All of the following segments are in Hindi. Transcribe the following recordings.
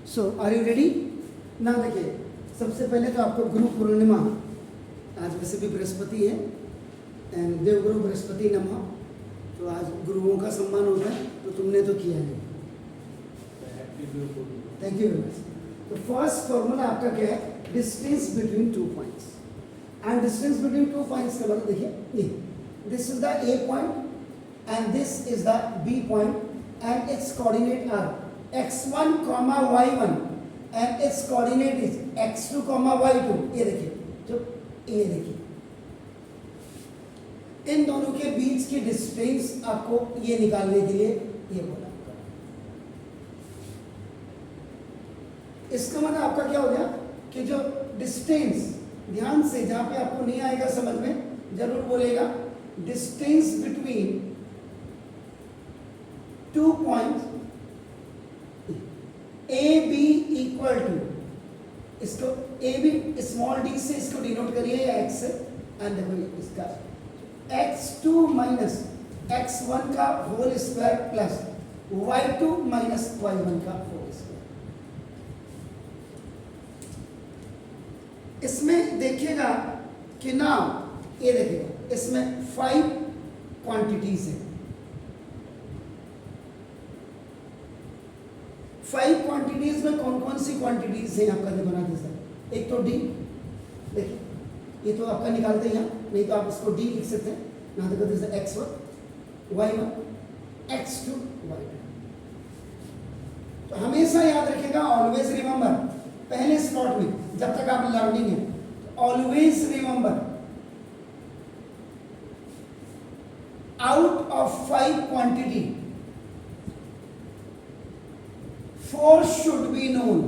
सो आर यू रेडी ना? देखिए, सबसे पहले तो आपको गुरु पूर्णिमा, आज वैसे भी बृहस्पति है एंड देवगुरु बृहस्पति नमः, तो आज गुरुओं का सम्मान होता है, तो तुमने तो किया नहीं। Thank you very much. तो फर्स्ट फॉर्मूला आपका क्या है? Distance between two points. And distance between two points का मतलब देखिए, ये this is the A point and this is the B point and its coordinate are x1, y1 and its coordinate is x2, y2। ये देखिए, जो ये देखिए, इन दोनों के बीच की डिस्टेंस आपको ये निकालने के लिए ये बोला। इसका मतलब आपका क्या हो गया कि जो डिस्टेंस, ध्यान से, जहां पे आपको नहीं आएगा समझ में जरूर बोलेगा, distance between two points A B equal to, इसको ए बी स्मॉल डी से इसको डिनोट करिए या एक्स से, एंड देखो इसका x2 माइनस x1 का whole square plus y2 minus y1 का होल स्क्वायर। इसमें देखिएगा कि ना, ये देखिएगा, इसमें 5 क्वांटिटीज हैं। 5 क्वांटिटीज में कौन कौन सी क्वांटिटीज हैं आपका बना दे सर? एक तो डी, देखिए ये तो आपका निकालते हैं यहाँ, नहीं तो आप इसको डी लिख सकते हैं। यहाँ देखो this x1 y1 x2 y2। तो हमेशा याद रखिएगा, ऑलवेज रिमेंबर, पहले स्लॉट में जब तक आप लर्निंग है, always remember out of 5 quantity 4 should be known।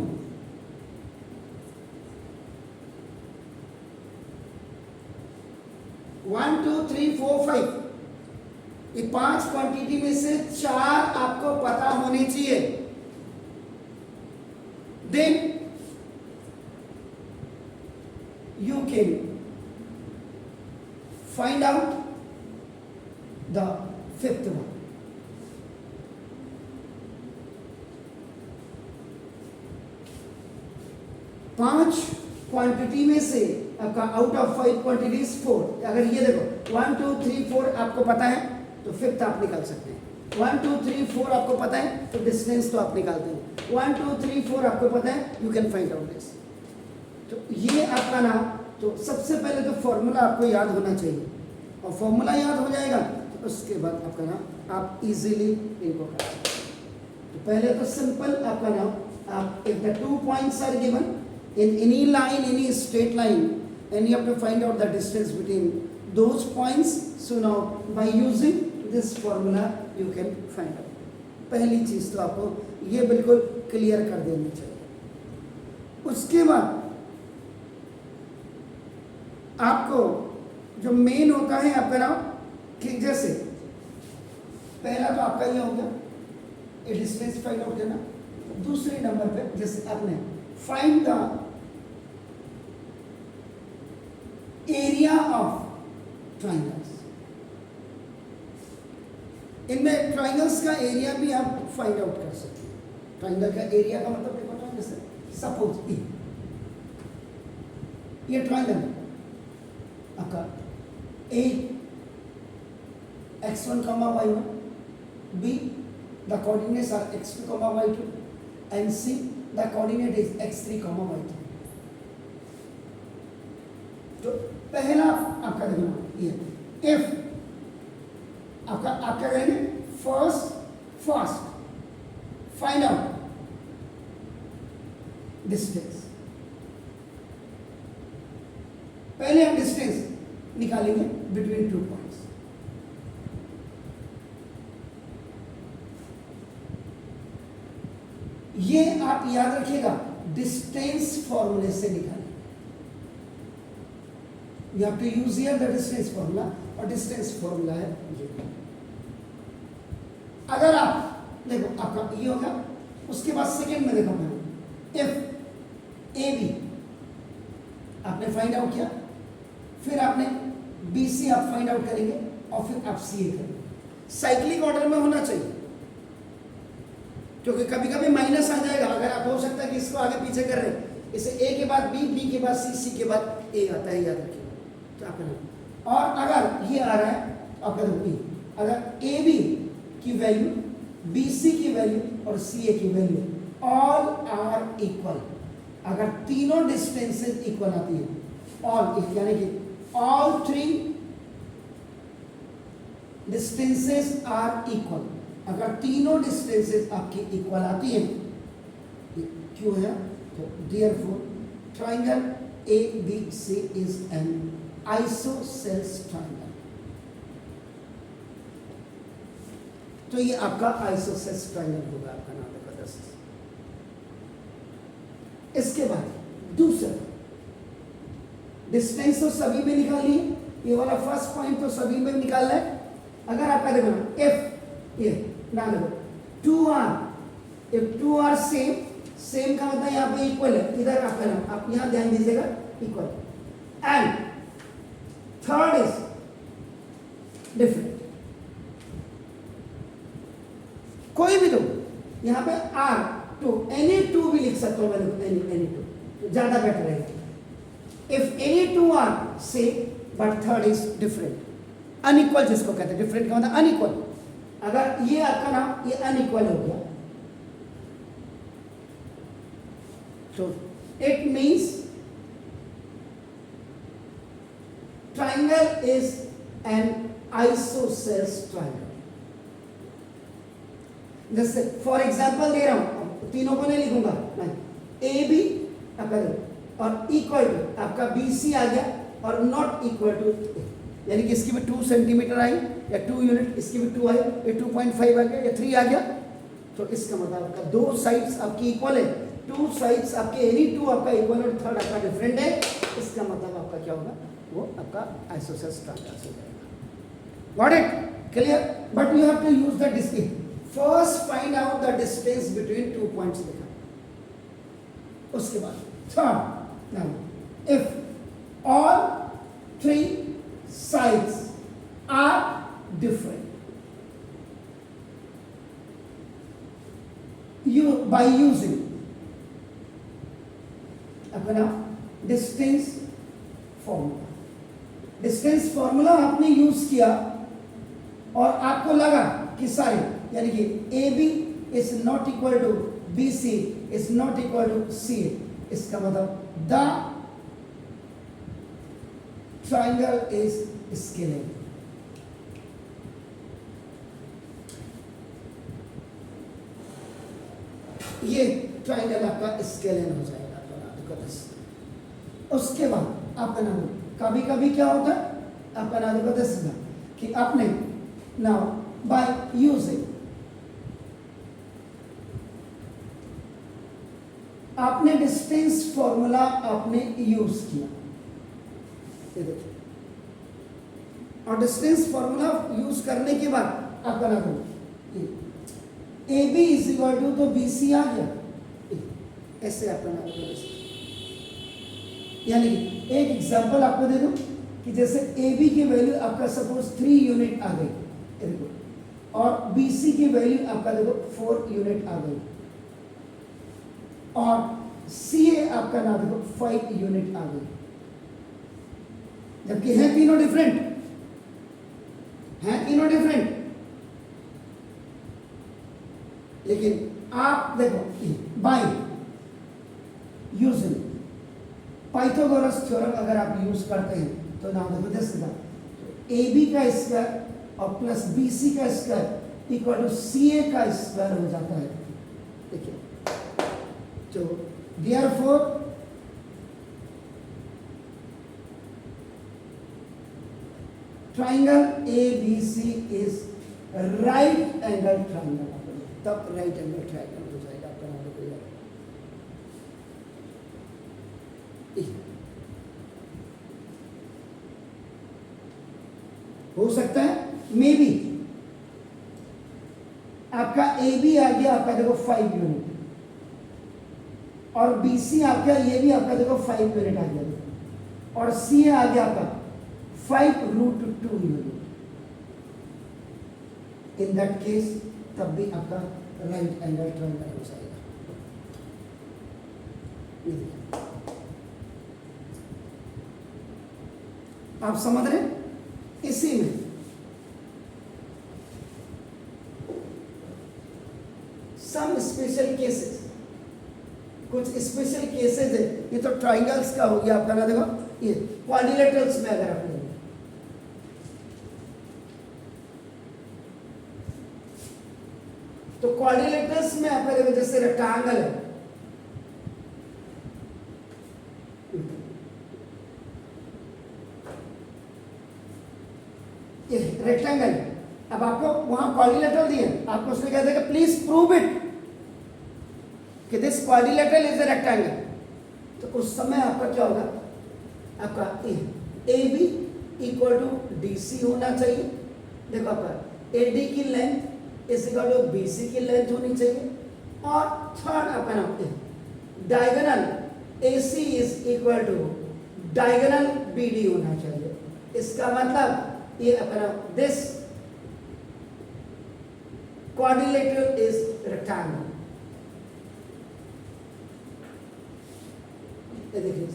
One two three four five, ये 5 क्वांटिटी में से 4 आपको पता होनी चाहिए। Then you can find out the 5th one। पांच क्वांटिटी में से आपका आउट ऑफ 5 क्वांटिटीज 4, अगर ये देखो 1 2 3 4 आपको पता है तो 5th आप निकाल सकते हैं। 1 2 3 4 आपको पता है तो डिस्टेंस तो आप निकालते हैं। 1 2 3 4 आपको पता है, you can find out this. तो ये आपका नाम, तो सबसे पहले तो फॉर्मूला आपको याद होना चाहिए, और फॉर्मूला याद हो जाएगा तो उसके बाद आपका नाम आप इजीली इनको कर सकते हैं। तो पहले तो सिंपल आपका नाम, आप if the 2 points are given in any line, any straight line, and you have to find out the distance between those points, so now by using this formula you can find out। पहली चीज तो आपको ये बिल्कुल क्लियर कर देनी चाहिए। उसके बाद आपको जो मेन होता है आपका नाम, कि जैसे पहला तो आपका ये हो गया, ये डिस्टेंस फाइंड आउट करना। दूसरे नंबर पे जैसे आपने find the area of triangles, इनमें ट्राइंगल्स का एरिया भी आप फाइंड आउट कर सकते हैं। ट्राइंगल का एरिया का मतलब देखो ना, जैसे सपोज ये ट्राइंगल आपका A x1, y1, B the coordinates are x2, y2, and C the coordinate is x3, y3। तो पहला आपका देखना ये if आपका आप क्या करेंगे, फर्स्ट फाइंड आउट डिस्टेंस। पहले हम डिस्टेंस निकालेंगे बिटवीन 2 पॉइंट्स। ये आप याद रखिएगा, डिस्टेंस फॉर्मूले से निकालें। You have to use here the distance formula, और डिस्टेंस फॉर्मूला है ये। अगर आप देखो आपका ये होगा, उसके बाद सेकेंड में देखो मैंने इफ ए बी आपने फाइंड आउट किया, फिर आपने बी सी आप फाइंड आउट करेंगे, और फिर आप सी ए करेंगे। साइक्लिक ऑर्डर में होना चाहिए, क्योंकि कभी कभी माइनस आ जाएगा। अगर आप हो सकता है कि को आगे पीछे कर रहे हैं, इसे ए के बाद बी, बी के बाद सी, सी के बाद ए आता है, याद रखिएगा। तो आपका और अगर ये आ रहा है आपका बी, अगर ए बी की वैल्यू, बी सी की वैल्यू और सी ए की वैल्यू ऑल आर इक्वल, अगर तीनों डिस्टेंसेस इक्वल आती है, ऑल यानी कि all three distances are equal, अगर तीनों डिस्टेंसेस आपकी इक्वल आती हैं, क्यों है, तो therefore triangle A B C is an isosceles triangle. तो ये आपका आइसोसेल्स ट्राइंगल होगा, आपका नाम है 10। इसके बाद दूसरा डिस्टेंस तो सभी में निकाल लिए, ये वाला फर्स्ट पॉइंट तो सभी में निकालना है। अगर आपका देखो ना इफ ये ना देखो 2r, if 2r same, same का मतलब यहाँ पे इक्वल है, इधर आपका नाम आप यहाँ ध्यान दीजिएगा equal, and third is different, कोई भी दो यहाँ पे r2 एनी टू भी लिख सकता हूँ मैं, एनी टू तो ज्यादा बेटर रहेगा। If any two are same but third is different, unequal जिसको कहते हैं, डिफरेंट का मतलब अनइक्वल, अगर ये आपका नाम ये अनइक्वल हो गया तो it means triangle is an isosceles triangle. जैसे फॉर एग्जांपल दे रहा हूं, तीनों को नहीं लिखूंगा, नहीं, ए बी आपका और इक्वल टू आपका बी सी आ गया और नॉट इक्वल टू, यानी कि इसकी भी 2 सेंटीमीटर आई या 2 यूनिट, इसकी भी 2 आई, ये 2.5 आ गया या 3 आ गया, तो इसका मतलब आपका दो साइड्स आपकी इक्वल है, 2 साइड्स आपके एनी 2 आपका इक्वल और थर्ड आपका डिफरेंट है, इसका मतलब आपका क्या होगा, वो आपका आइसोसेल्स ट्राइंगल हो जाएगा। Got it, clear? But you have to use the distance, first find out the distance between 2 points लिखा, उसके बाद third now if all 3 sides are different, you by using अपना डिस्टेंस फॉर्मूला, डिस्टेंस फॉर्मूला आपने यूज किया और आपको लगा कि सारे, यानी कि A B is not equal to B C is not equal to C A, इसका मतलब द triangle is scaling। ये ट्राइंगल आपका स्केलिन हो जाएगा। उसके बाद आपका नाम, कभी कभी क्या होता है आपका नाम देखो कि आपने नाउ बाय यूजिंग, आपने डिस्टेंस फॉर्मूला आपने यूज किया, और डिस्टेंस फॉर्मूला यूज करने के बाद आपका नाम A B is equal to, तो बी सी आ गया, ऐसे आपका नाम, यानी कि एक एग्जांपल आपको दे दूं कि जैसे ए बी की वैल्यू आपका सपोज 3 यूनिट आ गई और बी सी की वैल्यू आपका देखो 4 यूनिट आ गई और सी ए आपका नाम देखो 5 यूनिट आ गई, जबकि है तीनों डिफरेंट, लेकिन आप देखो बाय यूजिंग पाइथागोरस थ्योरम अगर आप यूज करते हैं तो नाम देखो जैसे ए बी का स्क्वायर और प्लस बी सी का स्क्वायर इक्वल टू सी ए का स्क्वायर हो जाता है। देखिए, तो therefore triangle ABC is right angle triangle, तब राइट एंगल ट्राइंगल हो जाएगा आपका नाम हो सकता है मे बी आपका AB आ गया आपका देखो 5 यूनिट और BC आपका ये भी आपका देखो 5 यूनिट आ गया और CA आ गया आपका 5√2 यूनिट। इन दैट केस तब भी आपका राइट एंगल ट्रायंगल हो जाएगा। ये देखिए, आप समझ रहे हैं? इसी में सम स्पेशल केसेस, कुछ स्पेशल केसेस है। ये तो ट्राइंगल्स का हो गया आपका ना, देखो ये क्वाड्रिलेटरल्स में अगर आप लेंगे तो क्वाड्रिलेटरल्स में आपका देखो जैसे रेक्टेंगल है, ये रेक्टेंगल। अब आपको वहां क्वाड्रिलेटरल दिए, आपको उसने कह दिया कि प्लीज प्रूव इट कि this quadrilateral is a rectangle. तो उस समय आपका क्या होगा, आपका A B equal to D C होना चाहिए। देखो आपका ए डी की length is equal to B C की लेंथ होनी चाहिए। और थर्ड आपका नाम diagonal A C is equal to diagonal B D होना चाहिए। इसका मतलब ये अपना दिस क्वाड्रिलेटरल इज रेक्टेंगल। ये देखिए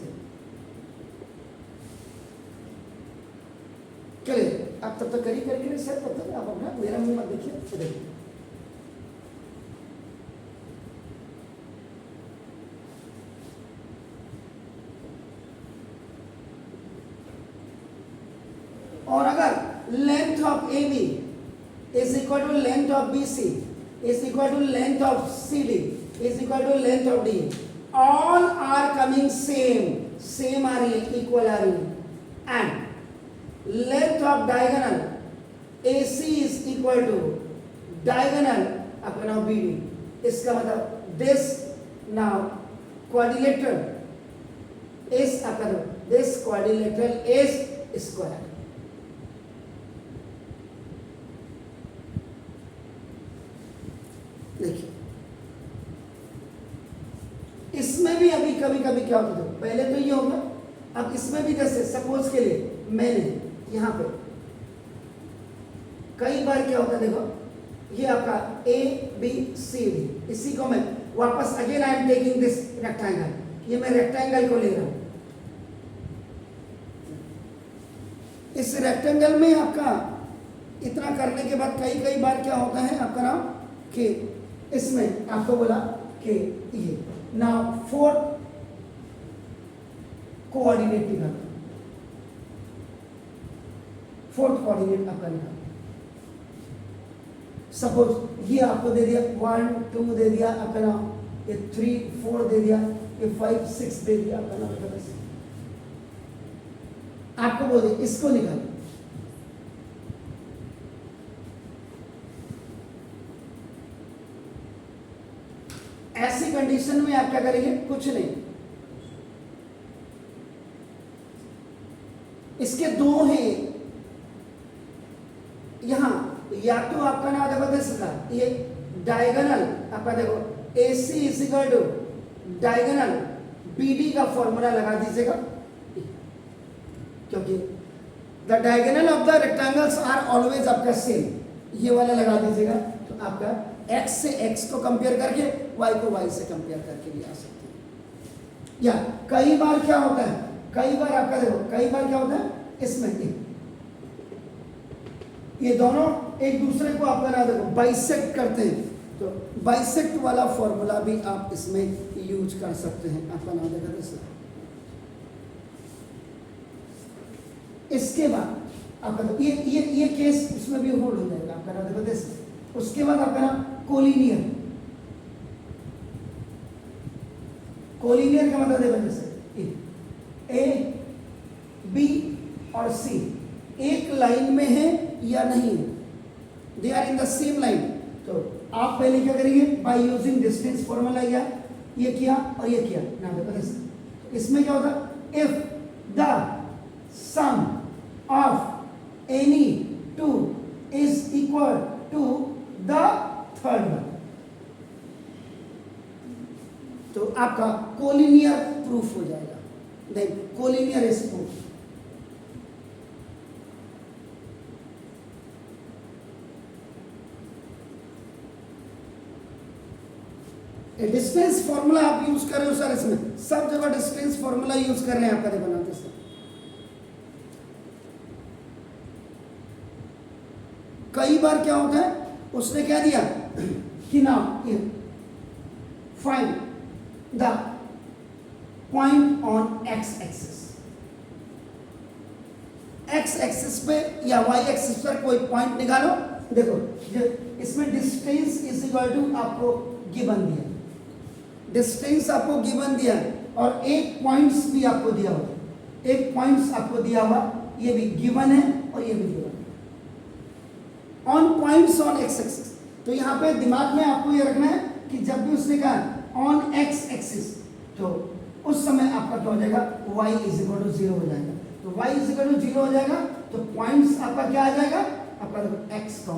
चलिए, आप तब तक करिए करके सर, तब तक आप अपना मेरा मुंह मत देखिए। देखिए और अगर length of A B is equal to length of B C is equal to length of C D is equal to length of D, all are coming same are equal are and length of diagonal AC is equal to diagonal अपना BD। इसका मतलब this now quadrilateral is अपना this quadrilateral is square। देखिए इसमें भी अभी कभी कभी क्या होता है, पहले तो ये होगा, अब इसमें भी जैसे सपोज के लिए मैंने यहाँ पे कई बार क्या होता है, देखो ये आपका ए बी सी डी, इसी को मैं वापस again I am taking this rectangle, ये मैं रेक्टेंगल को ले रहा हूं। इस रेक्टेंगल में आपका इतना करने के बाद कई कई बार क्या होता है आपका नाम कि इसमें आपको बोला कि ये ना फोर्थ कोऑर्डिनेट निकालना, फोर्थ कोऑर्डिनेट आपका निकालना। सपोज ये आपको दे दिया 1 2 दे दिया आपका नाम, ये 3 4 दे दिया, ये 5 6 दे दिया आपका नाम। बस आपको बोल दिया इसको निकालो। ऐसी कंडीशन में आप क्या करेंगे, कुछ नहीं, इसके दो हैं यहां, या तो आपका नाम देखो दिसका ये डायगोनल आपका देखो AC is equal to diagonal BD का फॉर्मूला लगा दीजिएगा, क्योंकि the diagonal of the rectangles are always आपका सेम, ये वाला लगा दीजिएगा। तो आपका x से x को कंपेयर करके y को y से कंपेयर करके भी आ सकते हैं। या कई बार क्या होता है, कई बार आपका देखो कई बार क्या होता है, इसमें ये दोनों एक दूसरे को आपका ना देखो बाइसेक्ट करते हैं, तो बाइसेक्ट वाला फॉर्मूला भी आप इसमें यूज कर सकते हैं। आपका नाम देखो इसमें। इसके बाद आपका ये केस इसमें भी होल्ड हो जाएगा आपका नाम देखो। उसके बाद आपका नाम कोलिनियर, कोलिनियर का मतलब देखो जैसे ए बी और सी एक लाइन में है या नहीं है, they are in the same line, तो आप पहले क्या करेंगे, बाय यूजिंग डिस्टेंस फॉर्मूला ये किया और ये किया ना देखो। इसमें क्या होता, if the sum of any two is equal to the third one, तो आपका कोलिनियर प्रूफ हो जाएगा। Then collinear is proof. Distance formula आप यूज कर रहे हो सर, इसमें सब जगह डिस्टेंस फॉर्मूला यूज कर रहे हैं आपका बनाते सर। कई बार क्या होता है, उसने क्या दिया कि ना find the point on x axis, x axis पे या वाई एक्सिस पर कोई पॉइंट निकालो। देखो इसमें डिस्टेंस इज इक्वल टू आपको गिवन दिया, डिस्टेंस आपको गिवन दिया और एक पॉइंट्स भी आपको दिया हुआ, एक पॉइंट्स आपको दिया हुआ, ये भी गिवन है और ये भी गिवन है। On points on x axis, तो यहाँ पे दिमाग में आपको ये रखना है कि जब भी उसने कहा ऑन एक्स एक्सिस तो उस समय आपका क्या हो जाएगा, y इज इक्वल टू 0 हो जाएगा। तो y इज इक्वल टू 0 हो जाएगा तो पॉइंट्स आपका क्या आ जाएगा, आपका देखो x, 0।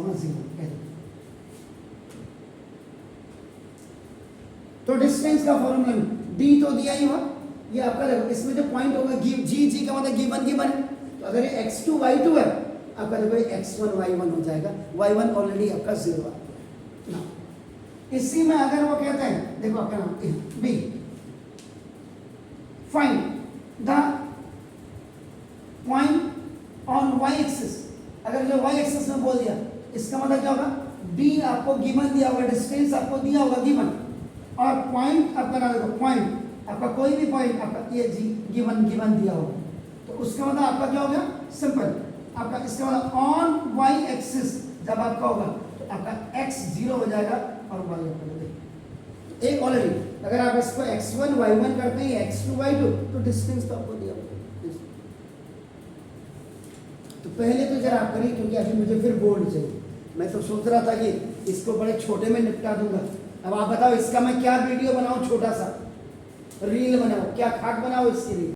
तो डिस्टेंस का फॉर्मूला d तो दिया ही हुआ, ये आपका देखो इसमें जो पॉइंट होगा g का मतलब गिवन है। तो अगर ये x2 y2 है, आपका देखो x1 y1 हो जाएगा, y1 ऑलरेडी आपका 0 आ गया। इसी में अगर वो कहते हैं, देखो आपका नाम B, find the point on y axis, अगर जो y एक्सिस में बोल दिया इसका मतलब क्या होगा, d आपको गिवन दिया होगा, डिस्टेंस आपको दिया होगा गिवन, और पॉइंट आपका ना देखो पॉइंट आपका कोई भी पॉइंट आपका ये जी गिवन दिया होगा, तो उसका मतलब आपका क्या हो गया, सिंपल आपका इसका मतलब ऑन y एक्सिस जब आपका होगा तो आपका x 0 हो जाएगा और y आपका एक ऑलरेडी, अगर आप इसको x1 y1 करते हैं x2 y2 तो डिस्टेंस तो आपको दिया होगा। तो पहले तो जरा आप करिए, क्योंकि अभी मुझे फिर बोर्ड चाहिए। मैं तो सोच रहा था कि इसको बड़े छोटे में निपटा दूंगा, अब आप बताओ इसका मैं क्या वीडियो बनाऊं, छोटा सा रील बनाऊं, क्या खाट बनाऊं इसके लिए।